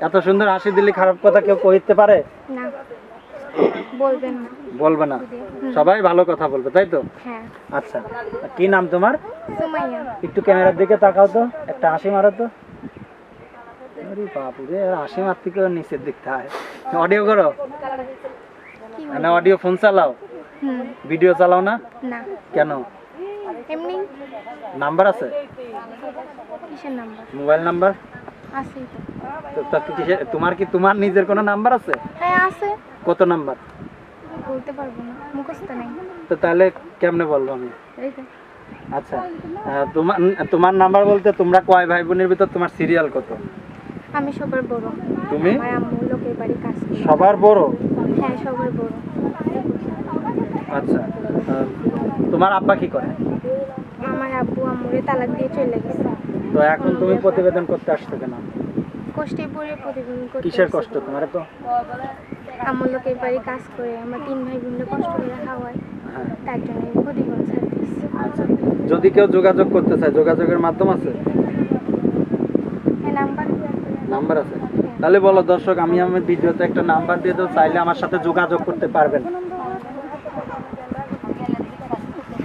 এত সুন্দর হাসি দিলে খারাপ কথা কেউ কইতে পারে না, বলবেন না। বলবে না, সবাই ভালো কথা বলবে, তাই তো? হ্যাঁ। আচ্ছা, কি নাম তোমার? সুমাইয়া। একটু ক্যামেরার দিকে তাকাও তো, একটা হাসি মারো তো। আরে বাপ রে, হাসি মারতে কেউ নিচের দিক থাকে। অডিও করো না? অডিও ফোন চালাও? ভিডিও চালাও না? না। কেন? এমনি। নাম্বার আছে? কিসের নাম্বার? মোবাইল নাম্বার আছে তো। তোমার কি তোমার নিজের কোনো নাম্বার আছে? হ্যাঁ আছে। কত নাম্বার? বলতে পারবো না, মুখস্থ নাই। তো তাহলে কেমনে বলবো আমি? এই তো। আচ্ছা, তোমার তোমার নাম্বার বলতে তোমরা কয় ভাই বোনের ভিতর তোমার সিরিয়াল কত? আমি সবার বড়। তুমি? আমার আম্মু লোকের বাড়ি কাজ করে। সবার বড়? হ্যাঁ, সবার বড়। আচ্ছা, তোমার আব্বা কি করে? আমার আব্বু আম্মুরে তালাক দিয়ে চলে গেছে। তো এখন তুমি প্রতিবেদন করতে আসছো কেন? কষ্টে পড়ে প্রতিবেদন করতে। কিসের কষ্ট তোমার? তো আম্মু লোকের বাড়ি কাজ করে, আমার 3 ভাই বোনরা কষ্ট করে খাওয়ায়। হ্যাঁ। তার জন্য প্রতিবেদন ছাড়তেছি। আচ্ছা, যদি কেউ যোগাযোগ করতে চায়, যোগাযোগের মাধ্যম আছে? হ্যাঁ, নাম্বার। নাম্বার আছে? তাহলে বলো দর্শক, আমি আমার ভিডিওতে একটা নাম্বার দিয়ে দেবো, চাইলে আমার সাথে যোগাযোগ করতে পারবেন।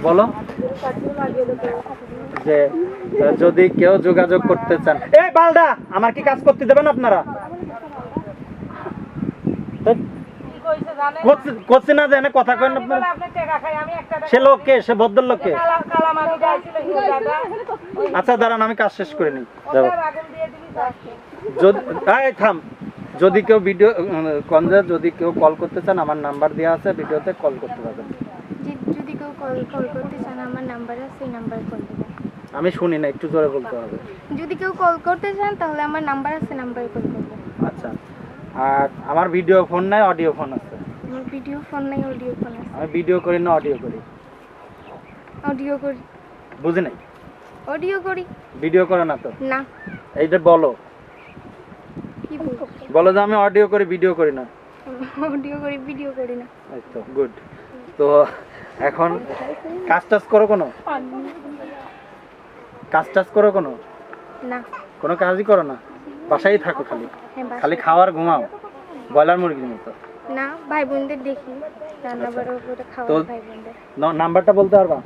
বলো যে যদি কেউ যোগাযোগ করতে চান। এই বালদা, আমার কি কাজ করতে দেবেন আপনারা? করছি না, জানে কথা কেন আপনারা? সে লোককে, সে ভদ্রলোককে। আচ্ছা দাঁড়ান, আমি কাজ শেষ করে নিই। এই থাম, যদি কেউ ভিডিও যদি কেউ কল করতে চান, আমার নাম্বার দেওয়া আছে, ভিডিওতে কল করতে পারবেন। যদি কেউ কল করতে চান, আমার নাম্বার আছে, এই নাম্বারে কল দিবেন। আমি শুনি না, একটু জোরে বলতে হবে। যদি কেউ কল করতে চান, তাহলে আমার নাম্বার আছে, নাম্বারে কল করবেন। আচ্ছা, আর আমার ভিডিও ফোন নাই, অডিও ফোন আছে। আমার ভিডিও ফোন নাই, অডিও ফোন আছে। আমি ভিডিও করি না অডিও করি? অডিও করি। বুঝি নাই? অডিও করি। ভিডিও করো না তো? না। এইটা বলো, কি বলবো? বলো যে আমি অডিও করি, ভিডিও করি না। অডিও করি, ভিডিও করি না। এই তো গুড। তো এখন কাজ টাজ করো কোনো? কাজ টাজ করো কোনো? না। কোনো কাজই করো না, বাসায় থাকো খালি? হ্যাঁ, বাসায়। খালি খাওয়ার ঘুমাও, ব্রয়লার মুরগির মতো? না, ভাই বোনদের দেখি রান্না বাড়া করে খাওয়া ভাই বোনদের। নাম্বারটা বলতে পারবা?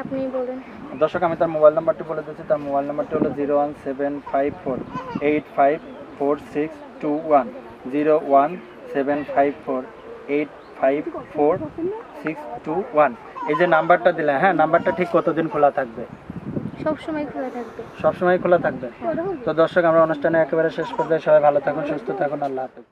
আপনি বলেন। দর্শক, আমি তার মোবাইল নাম্বারটি বলে দিচ্ছি। তার মোবাইল নাম্বারটি হলো 01754854621, 01754854621। এই যে নাম্বারটা দিলে, হ্যাঁ, নাম্বারটা ঠিক কতদিন খোলা থাকবে? সব সময় খোলা থাকবে। সব সময় খোলা থাকবে। তো দর্শক, আমরা অনুষ্ঠানে একেবারে শেষ পর্যায়ে, সবাই ভালো থাকুন, সুস্থ থাকুন, আল্লাহ হাফেজ।